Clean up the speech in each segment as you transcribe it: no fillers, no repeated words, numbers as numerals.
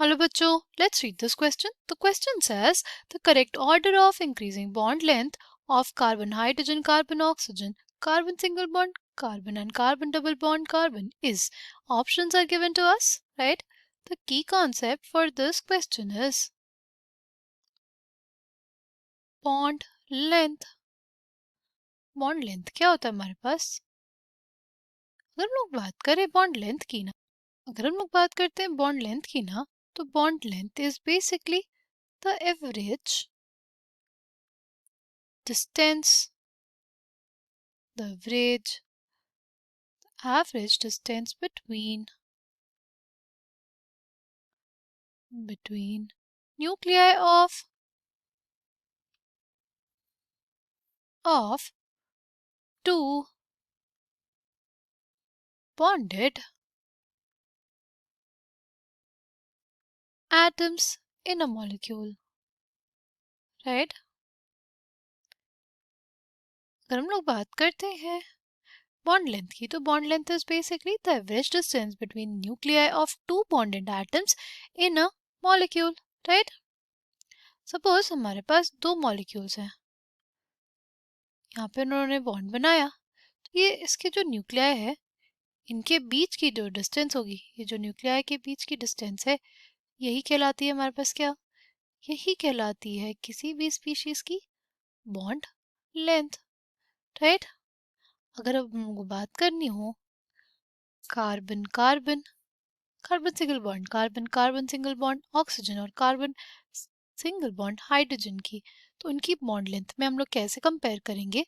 Hello bachcho, let's read this question. The question says the correct order of increasing bond length of carbon hydrogen carbon oxygen carbon single bond carbon and carbon double bond carbon is. Options are given to us, right? The key concept for this question is bond length. Bond length क्या होता है हमारे पास? अगर हम लोग बात करें bond length की ना, अगर हम लोग बात करते हैं बॉन्ड लेंथ की ना, तो bond length is basically the average distance, the average distance between nuclei of two bonded atoms in a molecule, right? अगर हम लोग बात करते हैं बॉन्ड लेंथ की, तो bond length is basically the average distance between nuclei of two bonded atoms in a molecule, right? Suppose हमारे पास दो मॉलिक्यूल्स हैं, यहाँ पे उन्होंने बॉन्ड बनाया, तो ये इसके जो न्यूक्लियाई है, इनके बीच की जो डिस्टेंस होगी, ये जो न्यूक्लियाई के बीच की डिस्टेंस है, यही कहलाती है हमारे पास क्या? यही कहलाती है किसी भी स्पीशीज की बॉन्ड लेंथ, राइट? अगर अब हमको बात करनी हो carbon carbon, carbon single bond carbon, carbon single bond oxygen और कार्बन सिंगल बॉन्ड हाइड्रोजन की, तो उनकी बॉन्ड लेंथ में हम लोग कैसे कंपेयर करेंगे?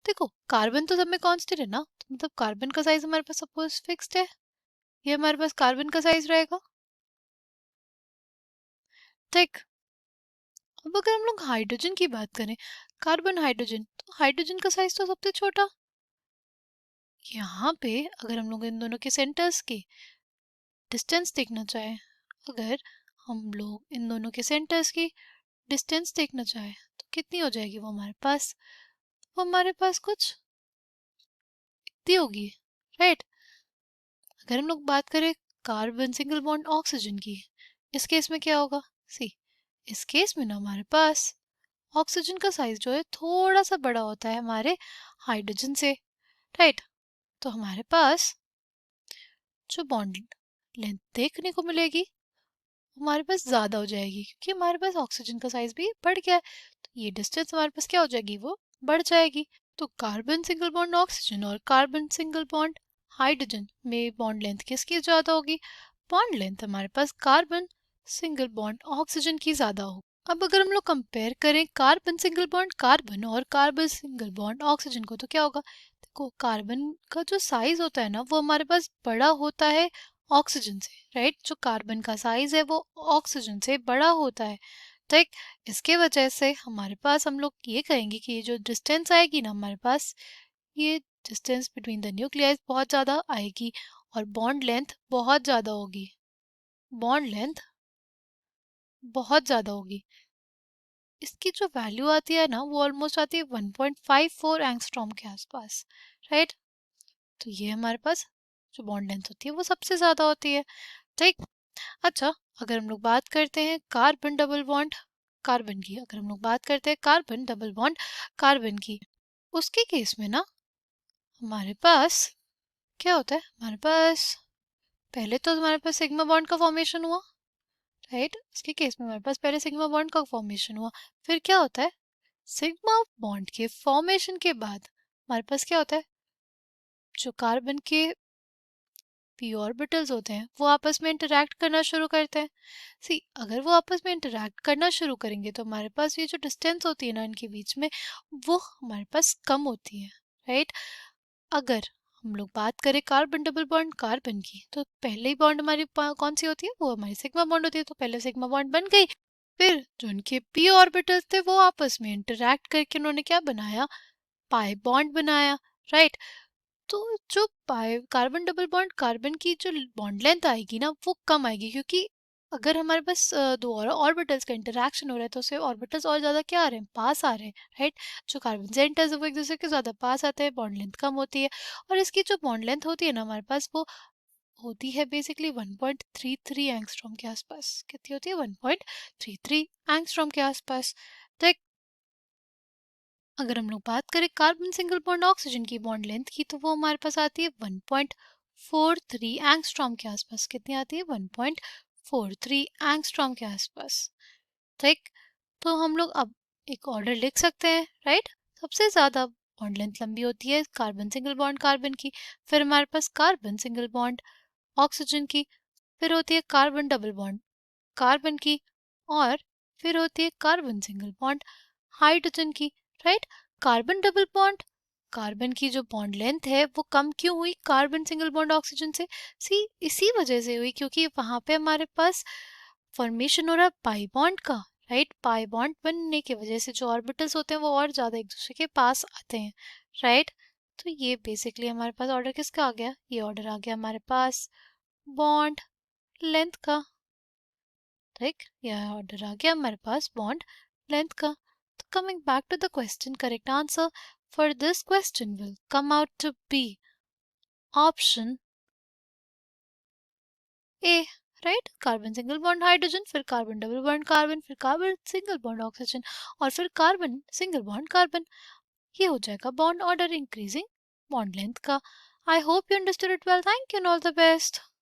देखो, कार्बन तो सब में कांस्टेंट है ना, तो मतलब कार्बन का साइज हमारे पास सपोज फिक्स्ड है, ये हमारे पास कार्बन का साइज रहेगा, ठीक? अब अगर हम लोग हाइड्रोजन की बात करें, कार्बन हाइड्रोजन, तो हाइड्रोजन का साइज तो सबसे छोटा। यहाँ पे अगर हम लोग इन दोनों के सेंटर्स की डिस्टेंस देखना चाहें, अगर हम लोग इन दोनों के सेंटर्स की डिस्टेंस देखना चाहें, तो कितनी हो जाएगी वो हमारे पास? वो हमारे पास कुछ इतनी होगी, राइट? अगर हम लोग बात करें कार्बन सिंगल बॉन्ड ऑक्सीजन की, इस केस में क्या होगा? सी, इस केस में ना हमारे पास ऑक्सीजन का साइज जो है थोड़ा सा बड़ा होता है हमारे हाइड्रोजन से, राइट? तो हमारे पास जो बॉन्ड लेंथ देखने को मिलेगी हमारे पास ज़्यादा हो जाएगी, क्योंकि हमारे पास ऑक्सीजन का साइज भी बढ़ गया है, तो ये डिस्टेंस हमारे पास क्या हो जाएगी? वो बढ़ जाएगी। तो कार्बन सिंगल बॉन्ड ऑक्सीजन और कार्बन सिंगल बॉन्ड हाइड्रोजन में बॉन्ड लेंथ किसकी ज़्यादा होगी? बॉन्ड लेंथ हमारे पास कार्बन सिंगल बॉन्ड ऑक्सीजन की ज़्यादा होगी। अब अगर हम लोग कंपेयर करें कार्बन सिंगल बॉन्ड कार्बन और कार्बन सिंगल बॉन्ड ऑक्सीजन को, तो क्या होगा? देखो, कार्बन का जो साइज होता है ना, वो हमारे पास बड़ा होता है ऑक्सीजन से, राइट? जो कार्बन का साइज है वो ऑक्सीजन से बड़ा होता है, ठीक? इसके वजह से हमारे पास हम लोग ये कहेंगे कि ये जो डिस्टेंस आएगी ना हमारे पास, ये डिस्टेंस बिटवीन द न्यूक्लियस बहुत ज़्यादा आएगी और बॉन्ड लेंथ बहुत ज़्यादा होगी, बॉन्ड लेंथ बहुत ज़्यादा होगी। इसकी जो वैल्यू आती है ना, वो ऑलमोस्ट आती है 1.54 एंगस्ट्रॉम के आसपास, राइट? तो ये हमारे पास जो बॉन्ड लेंथ होती है वो सबसे ज़्यादा होती है, ठीक? अच्छा, अगर हम लोग बात करते हैं कार्बन डबल बॉन्ड कार्बन की, अगर हम लोग बात करते हैं कार्बन डबल बॉन्ड कार्बन की, उसके केस में ना हमारे पास क्या होता है? हमारे पास पहले तो हमारे पास सिग्मा बॉन्ड का फॉर्मेशन हुआ, राइट? इसके केस में हमारे पास पहले सिग्मा बॉन्ड का फॉर्मेशन हुआ, फिर क्या होता है? सिग्मा बॉन्ड के फॉर्मेशन के बाद हमारे पास क्या होता है? जो कार्बन के पी ऑर्बिटल्स होते हैं वो आपस में इंटरैक्ट करना शुरू करते हैं। सी, अगर वो आपस में इंटरैक्ट करना शुरू करेंगे तो हमारे पास ये जो डिस्टेंस होती है ना इनके बीच में, वो हमारे पास कम होती है, राइट? अगर हम लोग बात करें कार्बन डबल बॉन्ड कार्बन की, तो पहले ही बॉन्ड हमारी कौन सी होती है? वो हमारी सिग्मा बॉन्ड होती है, तो पहले सिग्मा बॉन्ड बन गई, फिर जो उनके पी ऑर्बिटल्स थे वो आपस में इंटरैक्ट करके उन्होंने क्या बनाया? पाई बॉन्ड बनाया, राइट? तो जो कार्बन डबल बॉन्ड कार्बन की जो बॉन्ड लेंथ आएगी ना, वो कम आएगी, क्योंकि अगर हमारे पास दो और ऑर्बिटल्स का इंटरेक्शन हो रहा है, तो उससे ऑर्बिटल्स और ज़्यादा क्या आ रहे हैं? पास आ रहे हैं, राइट? जो कार्बन सेंटर्स है वो एक दूसरे के ज़्यादा पास आते हैं, बॉन्ड लेंथ कम होती है, और इसकी जो बॉन्ड लेंथ होती है ना हमारे पास, वो होती है बेसिकली 1.33 एंगस्ट्रॉम के आसपास। कितनी होती है? 1.33 एंगस्ट्रॉम के आसपास। तो अगर हम लोग बात करें कार्बन सिंगल बॉन्ड ऑक्सीजन की बॉन्ड लेंथ की, तो वो हमारे पास आती है 1.43 एंगस्ट्रॉम के आसपास। कितनी आती है? 1.43 एंगस्ट्रॉम के आसपास। ठीक, तो हम लोग अब एक ऑर्डर लिख सकते हैं, राइट। सबसे ज़्यादा बॉन्ड लेंथ लंबी होती है कार्बन सिंगल बॉन्ड कार्बन की, फिर हमारे पास कार्बन सिंगल बॉन्ड ऑक्सीजन की, फिर होती है कार्बन डबल बॉन्ड कार्बन की, और फिर होती है कार्बन सिंगल बॉन्ड हाइड्रोजन की, right. Carbon double bond carbon की जो बॉन्ड लेंथ है वो कम क्यों हुई कार्बन सिंगल बॉन्ड ऑक्सीजन से? सी इसी वजह से हुई क्योंकि वहां पे हमारे पास फॉर्मेशन हो रहा है पाई बॉन्ड का, राइट। पाई बॉन्ड बनने की वजह से जो ऑर्बिटल्स होते हैं वो और ज़्यादा एक दूसरे के पास आते हैं, राइट। तो ये बेसिकली हमारे पास ऑर्डर किसका आ गया? ये ऑर्डर आ गया हमारे पास बॉन्ड लेंथ का, ठीक। यह ऑर्डर आ गया हमारे पास बॉन्ड लेंथ का। तो coming back to the question, correct answer for this question will come out to be option A, right. Carbon single bond hydrogen, फिर कार्बन डबल बॉन्ड कार्बन, फिर carbon single bond oxygen, और फिर carbon single bond carbon. ये हो जाएगा bond order increasing bond length का। I hope you understood it well. Thank you and all the best.